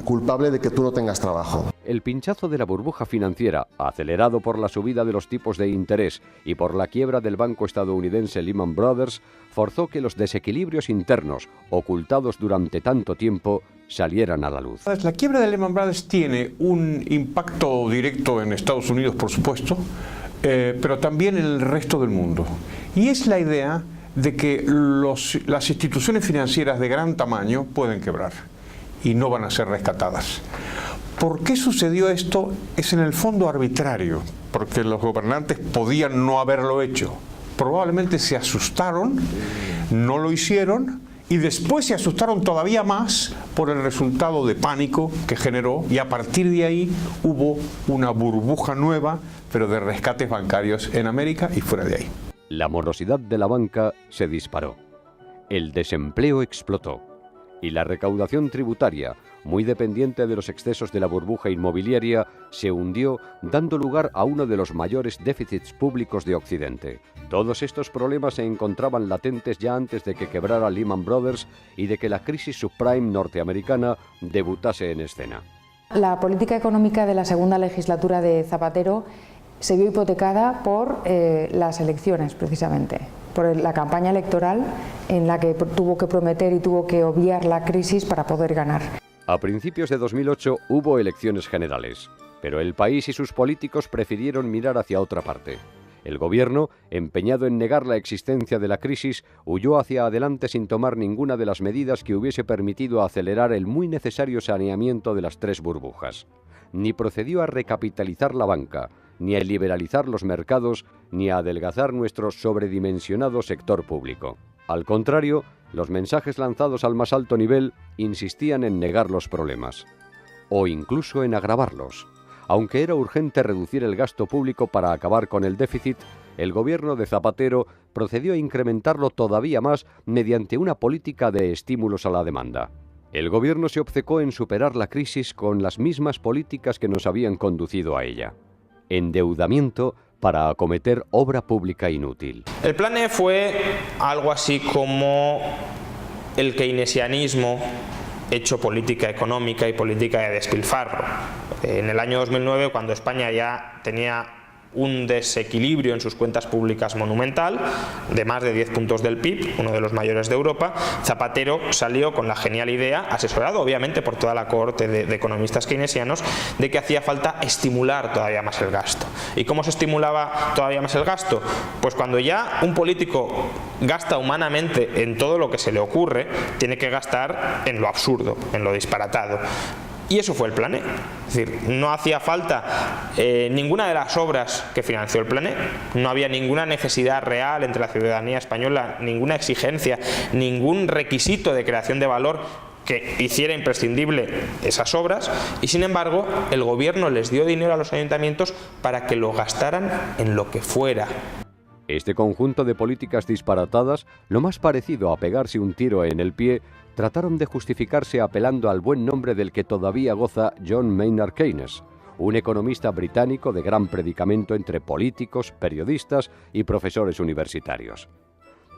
culpable de que tú no tengas trabajo. El pinchazo de la burbuja financiera, acelerado por la subida de los tipos de interés y por la quiebra del banco estadounidense Lehman Brothers, forzó que los desequilibrios internos, ocultados durante tanto tiempo, salieran a la luz. La quiebra de Lehman Brothers tiene un impacto directo en Estados Unidos, por supuesto, pero también en el resto del mundo. Y es la idea de que las instituciones financieras de gran tamaño pueden quebrar y no van a ser rescatadas. ¿Por qué sucedió esto? Es en el fondo arbitrario, porque los gobernantes podían no haberlo hecho. Probablemente se asustaron, no lo hicieron, y después se asustaron todavía más por el resultado de pánico que generó, y a partir de ahí hubo una burbuja nueva, pero de rescates bancarios en América y fuera de ahí. La morosidad de la banca se disparó, el desempleo explotó y la recaudación tributaria, muy dependiente de los excesos de la burbuja inmobiliaria, se hundió, dando lugar a uno de los mayores déficits públicos de Occidente. Todos estos problemas se encontraban latentes ya antes de que quebrara Lehman Brothers y de que la crisis subprime norteamericana debutase en escena. La política económica de la segunda legislatura de Zapatero se vio hipotecada por las elecciones, precisamente, por la campaña electoral en la que tuvo que prometer y tuvo que obviar la crisis para poder ganar. A principios de 2008 hubo elecciones generales, pero el país y sus políticos prefirieron mirar hacia otra parte. El gobierno, empeñado en negar la existencia de la crisis, huyó hacia adelante sin tomar ninguna de las medidas que hubiese permitido acelerar el muy necesario saneamiento de las tres burbujas. Ni procedió a recapitalizar la banca, ni a liberalizar los mercados, ni a adelgazar nuestro sobredimensionado sector público. Al contrario, los mensajes lanzados al más alto nivel insistían en negar los problemas, o incluso en agravarlos. Aunque era urgente reducir el gasto público para acabar con el déficit, el gobierno de Zapatero procedió a incrementarlo todavía más mediante una política de estímulos a la demanda. El gobierno se obcecó en superar la crisis con las mismas políticas que nos habían conducido a ella. Endeudamiento para acometer obra pública inútil. El Plan E fue algo así como el keynesianismo hecho política económica y política de despilfarro. En el año 2009, cuando España ya tenía un desequilibrio en sus cuentas públicas monumental, de más de 10 puntos del PIB, uno de los mayores de Europa, Zapatero salió con la genial idea, asesorado obviamente por toda la cohorte de economistas keynesianos, de que hacía falta estimular todavía más el gasto. ¿Y cómo se estimulaba todavía más el gasto? Pues cuando ya un político gasta humanamente en todo lo que se le ocurre, tiene que gastar en lo absurdo, en lo disparatado. Y eso fue el Plan E. Es decir, no hacía falta ninguna de las obras que financió el Plan E, no había ninguna necesidad real entre la ciudadanía española, ninguna exigencia, ningún requisito de creación de valor que hiciera imprescindible esas obras, y sin embargo el gobierno les dio dinero a los ayuntamientos para que lo gastaran en lo que fuera. Este conjunto de políticas disparatadas, lo más parecido a pegarse un tiro en el pie, trataron de justificarse apelando al buen nombre del que todavía goza John Maynard Keynes, un economista británico de gran predicamento entre políticos, periodistas y profesores universitarios.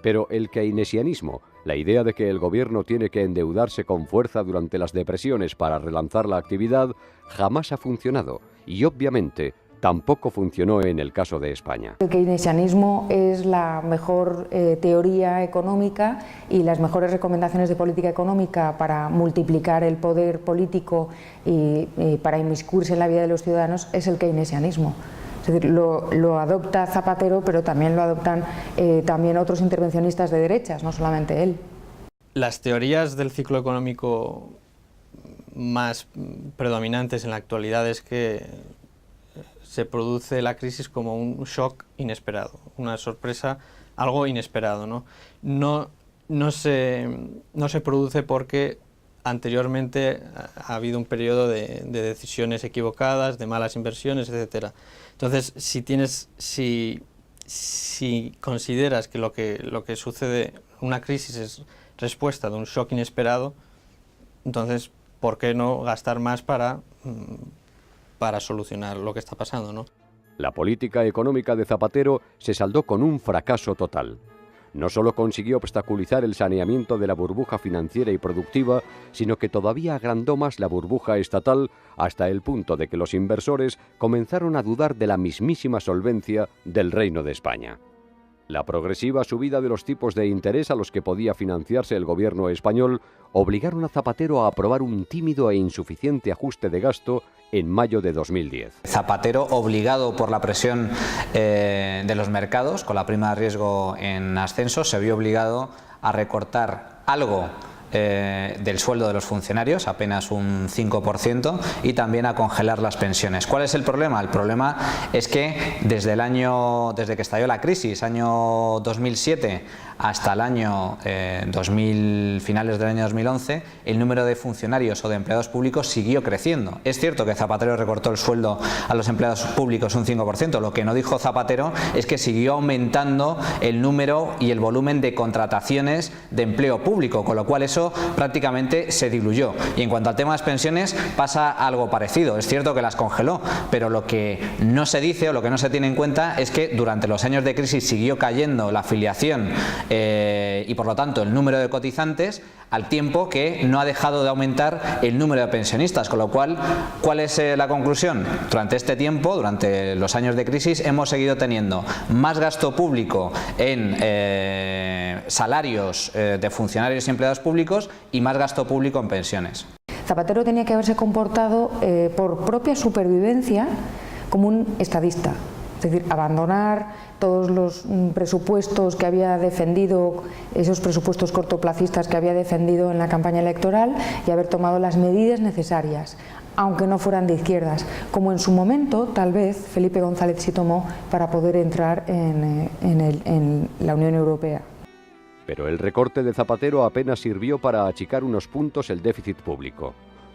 Pero el keynesianismo, la idea de que el gobierno tiene que endeudarse con fuerza durante las depresiones para relanzar la actividad, jamás ha funcionado y obviamente tampoco funcionó en el caso de España. El keynesianismo es la mejor teoría económica y las mejores recomendaciones de política económica para multiplicar el poder político y para inmiscuirse en la vida de los ciudadanos es el keynesianismo. Es decir, lo adopta Zapatero, pero también lo adoptan también otros intervencionistas de derechas, no solamente él. Las teorías del ciclo económico más predominantes en la actualidad es que se produce la crisis como un shock inesperado, una sorpresa, algo inesperado, ¿no? No se produce porque anteriormente ha habido un periodo de decisiones equivocadas, de malas inversiones, etcétera. Entonces, si consideras que lo que sucede, una crisis es respuesta de un shock inesperado, entonces, ¿por qué no gastar más para solucionar lo que está pasando, ¿no? La política económica de Zapatero se saldó con un fracaso total. No solo consiguió obstaculizar el saneamiento de la burbuja financiera y productiva, sino que todavía agrandó más la burbuja estatal hasta el punto de que los inversores comenzaron a dudar de la mismísima solvencia del Reino de España. La progresiva subida de los tipos de interés a los que podía financiarse el gobierno español obligaron a Zapatero a aprobar un tímido e insuficiente ajuste de gasto en mayo de 2010. Zapatero, obligado por la presión de los mercados, con la prima de riesgo en ascenso, se vio obligado a recortar algo del sueldo de los funcionarios, apenas un 5%, y también a congelar las pensiones. ¿Cuál es el problema? El problema es que desde que estalló la crisis, año 2007, hasta el año finales del año 2011, el número de funcionarios o de empleados públicos siguió creciendo. Es cierto que Zapatero recortó el sueldo a los empleados públicos un 5%, lo que no dijo Zapatero es que siguió aumentando el número y el volumen de contrataciones de empleo público, con lo cual eso prácticamente se diluyó. Y en cuanto al tema de las pensiones pasa algo parecido. Es cierto que las congeló, pero lo que no se dice o lo que no se tiene en cuenta es que durante los años de crisis siguió cayendo la afiliación y por lo tanto el número de cotizantes, al tiempo que no ha dejado de aumentar el número de pensionistas, con lo cual, ¿cuál es la conclusión? Durante este tiempo, durante los años de crisis, hemos seguido teniendo más gasto público en salarios de funcionarios y empleados públicos y más gasto público en pensiones. Zapatero tenía que haberse comportado por propia supervivencia como un estadista. Es decir, abandonar todos los presupuestos que había defendido, esos presupuestos cortoplacistas que había defendido en la campaña electoral y haber tomado las medidas necesarias, aunque no fueran de izquierdas, como en su momento tal vez Felipe González sí tomó para poder entrar en la Unión Europea. Pero el recorte de Zapatero apenas sirvió para achicar unos puntos el déficit público.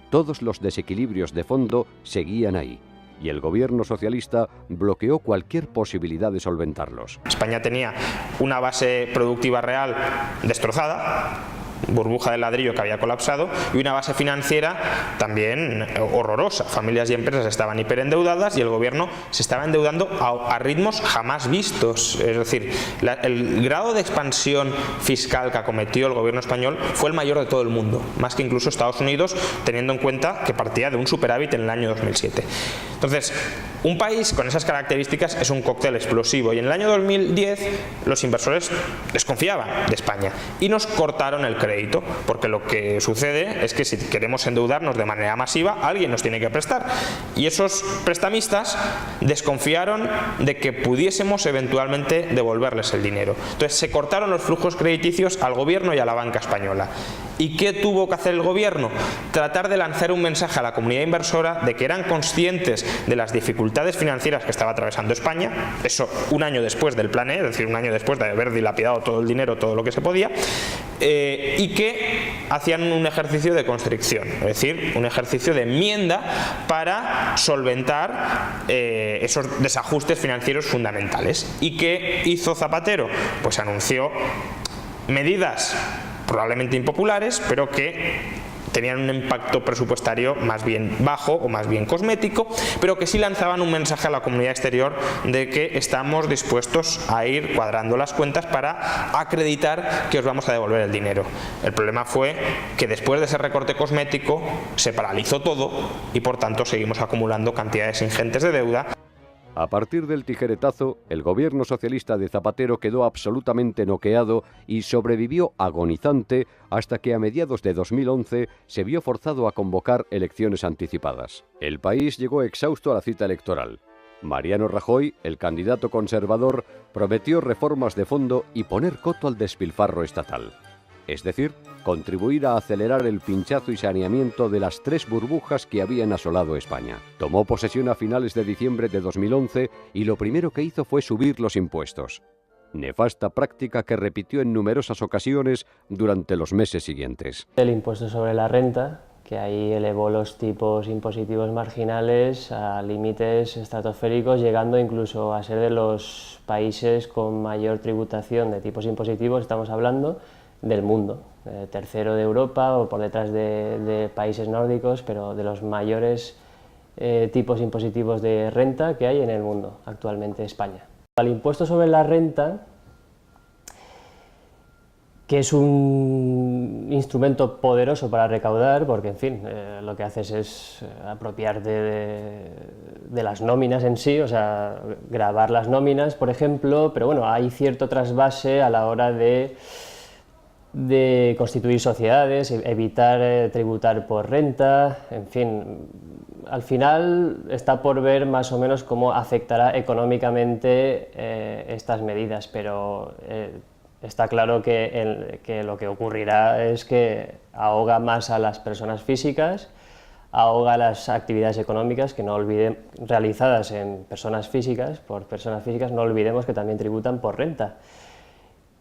Todos los desequilibrios de fondo seguían ahí, y el gobierno socialista bloqueó cualquier posibilidad de solventarlos. España tenía una base productiva real destrozada, burbuja de ladrillo que había colapsado, y una base financiera también horrorosa. Familias y empresas estaban hiperendeudadas y el gobierno se estaba endeudando a ritmos jamás vistos. Es decir, el grado de expansión fiscal que acometió el gobierno español fue el mayor de todo el mundo, más que incluso Estados Unidos, teniendo en cuenta que partía de un superávit en el año 2007. Entonces, un país con esas características es un cóctel explosivo, y en el año 2010 los inversores desconfiaban de España y nos cortaron el crédito, porque lo que sucede es que si queremos endeudarnos de manera masiva, alguien nos tiene que prestar, y esos prestamistas desconfiaron de que pudiésemos eventualmente devolverles el dinero. Entonces se cortaron los flujos crediticios al gobierno y a la banca española. ¿Y qué tuvo que hacer el gobierno? Tratar de lanzar un mensaje a la comunidad inversora de que eran conscientes de las dificultades financieras que estaba atravesando España, eso un año después del plan E, es decir, un año después de haber dilapidado todo el dinero, todo lo que se podía, y que hacían un ejercicio de constricción, es decir, un ejercicio de enmienda para solventar esos desajustes financieros fundamentales. ¿Y qué hizo Zapatero? Pues anunció medidas probablemente impopulares, pero que tenían un impacto presupuestario más bien bajo o más bien cosmético, pero que sí lanzaban un mensaje a la comunidad exterior de que estamos dispuestos a ir cuadrando las cuentas para acreditar que os vamos a devolver el dinero. El problema fue que después de ese recorte cosmético se paralizó todo y por tanto seguimos acumulando cantidades ingentes de deuda. A partir del tijeretazo, el gobierno socialista de Zapatero quedó absolutamente noqueado y sobrevivió agonizante hasta que a mediados de 2011 se vio forzado a convocar elecciones anticipadas. El país llegó exhausto a la cita electoral. Mariano Rajoy, el candidato conservador, prometió reformas de fondo y poner coto al despilfarro estatal. Es decir, contribuir a acelerar el pinchazo y saneamiento de las 3 burbujas que habían asolado España. Tomó posesión a finales de diciembre de 2011 y lo primero que hizo fue subir los impuestos. Nefasta práctica que repitió en numerosas ocasiones durante los meses siguientes. El impuesto sobre la renta, que ahí elevó los tipos impositivos marginales a límites estratosféricos, llegando incluso a ser de los países con mayor tributación de tipos impositivos, estamos hablando, del mundo, tercero de Europa o por detrás de países nórdicos, pero de los mayores tipos impositivos de renta que hay en el mundo, actualmente España. El impuesto sobre la renta, que es un instrumento poderoso para recaudar, porque en fin, lo que haces es apropiarte de las nóminas en sí, o sea, gravar las nóminas, por ejemplo, pero bueno, hay cierto trasvase a la hora de constituir sociedades, evitar tributar por renta, en fin, al final está por ver más o menos cómo afectará económicamente estas medidas, pero está claro que lo que ocurrirá es que ahoga más a las personas físicas, ahoga las actividades económicas que no olviden, realizadas en personas físicas, por personas físicas, no olvidemos que también tributan por renta.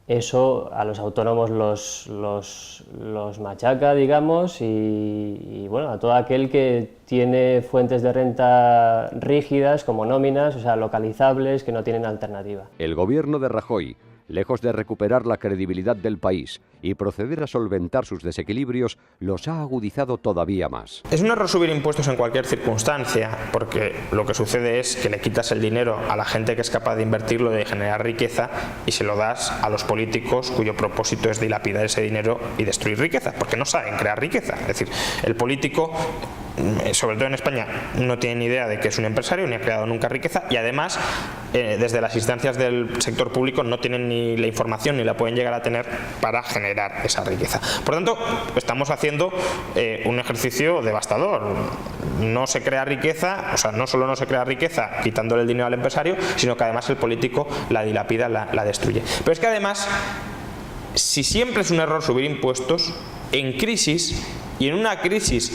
Eso a los autónomos los machaca, digamos, y bueno, a todo aquel que tiene fuentes de renta rígidas como nóminas, o sea, localizables, que no tienen alternativa. El gobierno de Rajoy, lejos de recuperar la credibilidad del país y proceder a solventar sus desequilibrios, los ha agudizado todavía más. Es un error subir impuestos en cualquier circunstancia, porque lo que sucede es que le quitas el dinero a la gente que es capaz de invertirlo, de generar riqueza, y se lo das a los políticos cuyo propósito es dilapidar ese dinero y destruir riqueza, porque no saben crear riqueza. Es decir, el político sobre todo en España, no tiene ni idea de que es un empresario, ni ha creado nunca riqueza, y además desde las instancias del sector público no tienen ni la información ni la pueden llegar a tener para generar esa riqueza. Por tanto, estamos haciendo un ejercicio devastador. No se crea riqueza, o sea, no solo no se crea riqueza quitándole el dinero al empresario, sino que además el político la dilapida, la destruye. Pero es que además, si siempre es un error subir impuestos, en crisis, y en una crisis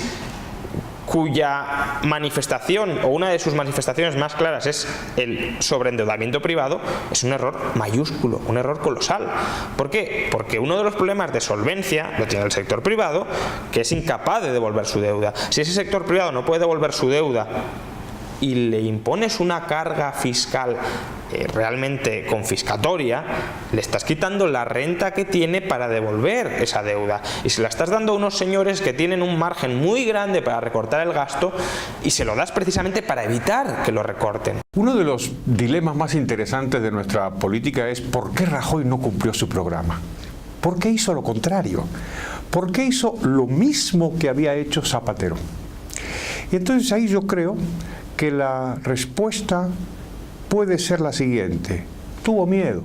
cuya manifestación o una de sus manifestaciones más claras es el sobreendeudamiento privado, es un error mayúsculo, un error colosal. ¿Por qué? Porque uno de los problemas de solvencia lo tiene el sector privado, que es incapaz de devolver su deuda. Si ese sector privado no puede devolver su deuda y le impones una carga fiscal realmente confiscatoria, le estás quitando la renta que tiene para devolver esa deuda y se la estás dando a unos señores que tienen un margen muy grande para recortar el gasto, y se lo das precisamente para evitar que lo recorten. Uno de los dilemas más interesantes de nuestra política es ¿por qué Rajoy no cumplió su programa? ¿Por qué hizo lo contrario? ¿Por qué hizo lo mismo que había hecho Zapatero? Y entonces ahí yo creo que la respuesta puede ser la siguiente: tuvo miedo,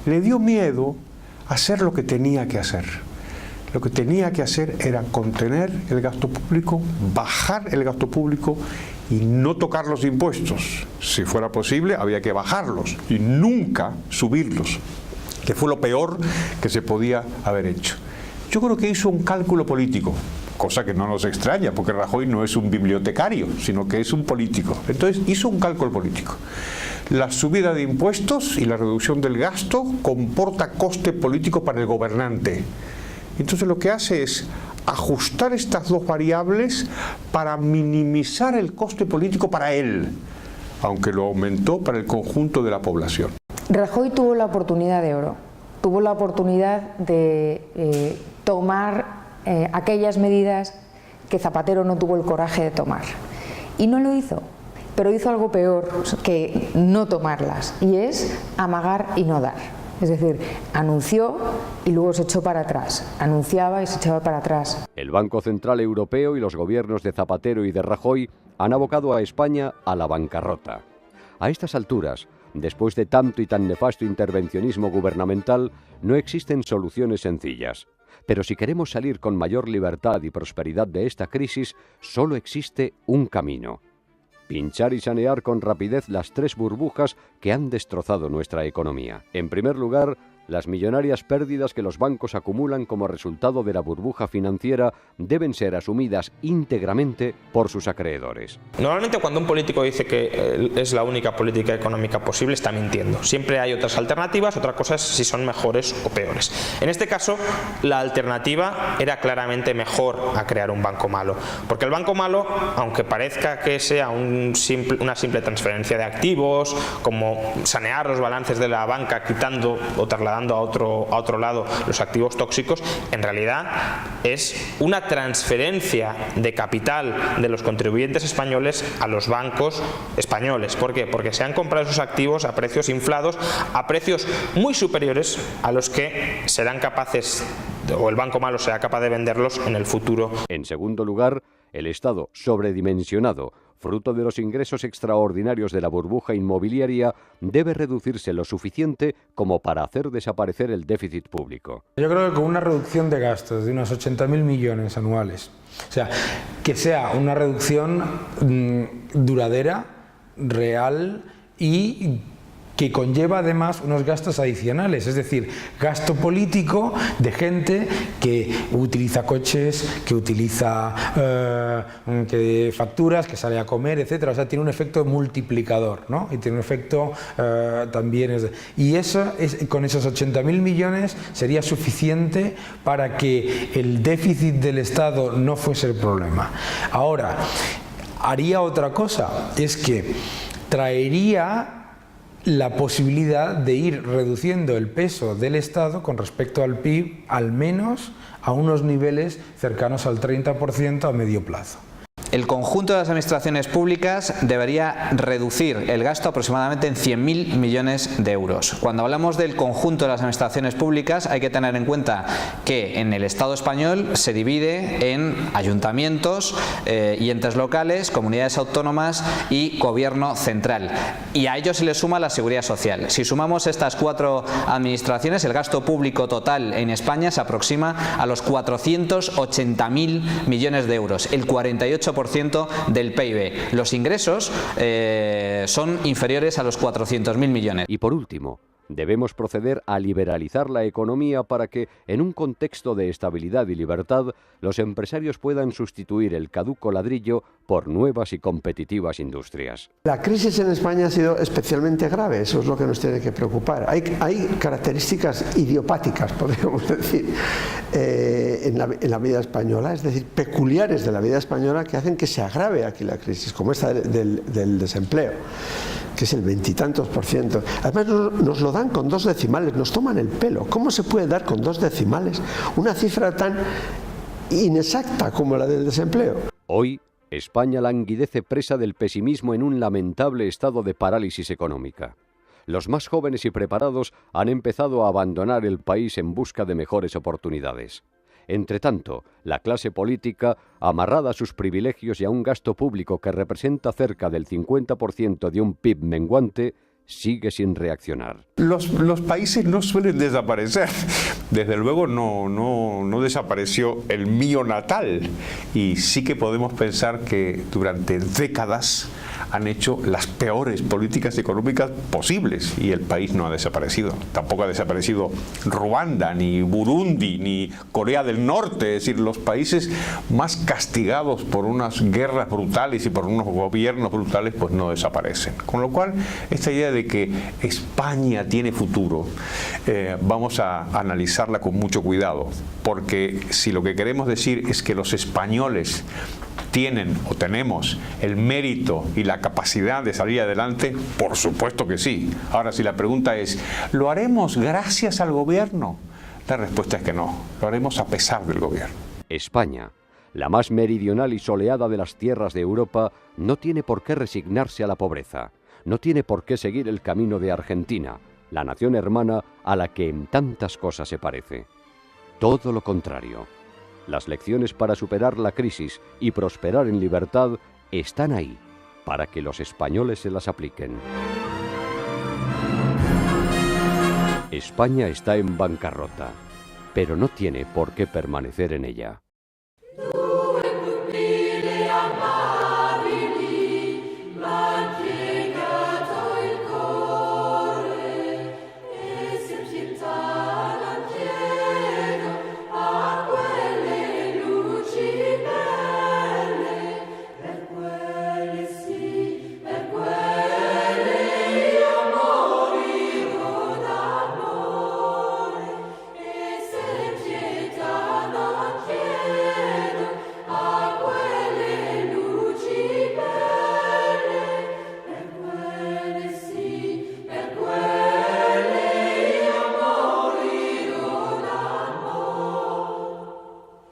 le dio miedo hacer lo que tenía que hacer. Lo que tenía que hacer era contener el gasto público, bajar el gasto público y no tocar los impuestos. Si fuera posible, había que bajarlos y nunca subirlos, que fue lo peor que se podía haber hecho. Yo creo que hizo un cálculo político, cosa que no nos extraña, porque Rajoy no es un bibliotecario, sino que es un político. Entonces hizo un cálculo político. La subida de impuestos y la reducción del gasto comporta coste político para el gobernante. Entonces lo que hace es ajustar estas dos variables para minimizar el coste político para él, aunque lo aumentó para el conjunto de la población. Rajoy tuvo la oportunidad de oro, tuvo la oportunidad de tomar aquellas medidas que Zapatero no tuvo el coraje de tomar, y no lo hizo, pero hizo algo peor que no tomarlas, y es amagar y no dar. Es decir, anunció y luego se echó para atrás, anunciaba y se echaba para atrás. El Banco Central Europeo y los gobiernos de Zapatero y de Rajoy han abocado a España a la bancarrota. A estas alturas, después de tanto y tan nefasto intervencionismo gubernamental, no existen soluciones sencillas. Pero si queremos salir con mayor libertad y prosperidad de esta crisis, solo existe un camino: pinchar y sanear con rapidez las tres burbujas que han destrozado nuestra economía. En primer lugar, las millonarias pérdidas que los bancos acumulan como resultado de la burbuja financiera deben ser asumidas íntegramente por sus acreedores. Normalmente cuando un político dice que es la única política económica posible, está mintiendo. Siempre hay otras alternativas, otra cosa es si son mejores o peores. En este caso, la alternativa era claramente mejor a crear un banco malo. Porque el banco malo, aunque parezca que sea una simple transferencia de activos, como sanear los balances de la banca quitando o trasladando a otro lado los activos tóxicos, en realidad es una transferencia de capital de los contribuyentes españoles a los bancos españoles. ¿Por qué? Porque se han comprado esos activos a precios inflados, a precios muy superiores a los que serán capaces, o el banco malo será capaz de venderlos en el futuro. En segundo lugar, el Estado sobredimensionado, fruto de los ingresos extraordinarios de la burbuja inmobiliaria, debe reducirse lo suficiente como para hacer desaparecer el déficit público. Yo creo que con una reducción de gastos de unos 80.000 millones anuales, o sea, que sea una reducción duradera, real y que conlleva además unos gastos adicionales, es decir, gasto político de gente que utiliza coches, que utiliza que facturas, que sale a comer, etcétera. O sea, tiene un efecto multiplicador, ¿no? Y tiene un efecto también... y eso con esos 80.000 millones sería suficiente para que el déficit del Estado no fuese el problema. Ahora, haría otra cosa, es que traería la posibilidad de ir reduciendo el peso del Estado con respecto al PIB, al menos a unos niveles cercanos al 30% a medio plazo. El conjunto de las administraciones públicas debería reducir el gasto aproximadamente en 100.000 millones de euros. Cuando hablamos del conjunto de las administraciones públicas hay que tener en cuenta que en el Estado español se divide en ayuntamientos y entes locales, comunidades autónomas y gobierno central. Y a ello se le suma la seguridad social. Si sumamos estas 4 administraciones, el gasto público total en España se aproxima a los 480.000 millones de euros, el 48% del PIB. Los ingresos son inferiores a los 400.000 millones. Y por último, debemos proceder a liberalizar la economía para que, en un contexto de estabilidad y libertad, los empresarios puedan sustituir el caduco ladrillo por nuevas y competitivas industrias. La crisis en España ha sido especialmente grave, eso es lo que nos tiene que preocupar. Hay características idiopáticas, podríamos decir, en la vida española, es decir, peculiares de la vida española que hacen que se agrave aquí la crisis, como esta del desempleo, que es el 20 y tantos %. Además nos lo dan con 2 decimales, nos toman el pelo. ¿Cómo se puede dar con 2 decimales una cifra tan inexacta como la del desempleo? Hoy, España languidece presa del pesimismo en un lamentable estado de parálisis económica. Los más jóvenes y preparados han empezado a abandonar el país en busca de mejores oportunidades. Entretanto, la clase política, amarrada a sus privilegios y a un gasto público que representa cerca del 50% de un PIB menguante, sigue sin reaccionar. Los países no suelen desaparecer. Desde luego no desapareció el mío natal. Y sí que podemos pensar que durante décadas han hecho las peores políticas económicas posibles y el país no ha desaparecido. Tampoco ha desaparecido Ruanda, ni Burundi, ni Corea del Norte. Es decir, los países más castigados por unas guerras brutales y por unos gobiernos brutales, pues no desaparecen. Con lo cual, esta idea de que España tiene futuro, vamos a analizarla con mucho cuidado, porque si lo que queremos decir es que los españoles tienen o tenemos el mérito y la capacidad de salir adelante, por supuesto que sí. Ahora, si la pregunta es, ¿lo haremos gracias al gobierno? La respuesta es que no, lo haremos a pesar del gobierno. España, la más meridional y soleada de las tierras de Europa, no tiene por qué resignarse a la pobreza. No tiene por qué seguir el camino de Argentina, la nación hermana a la que en tantas cosas se parece. Todo lo contrario. Las lecciones para superar la crisis y prosperar en libertad están ahí, para que los españoles se las apliquen. España está en bancarrota, pero no tiene por qué permanecer en ella.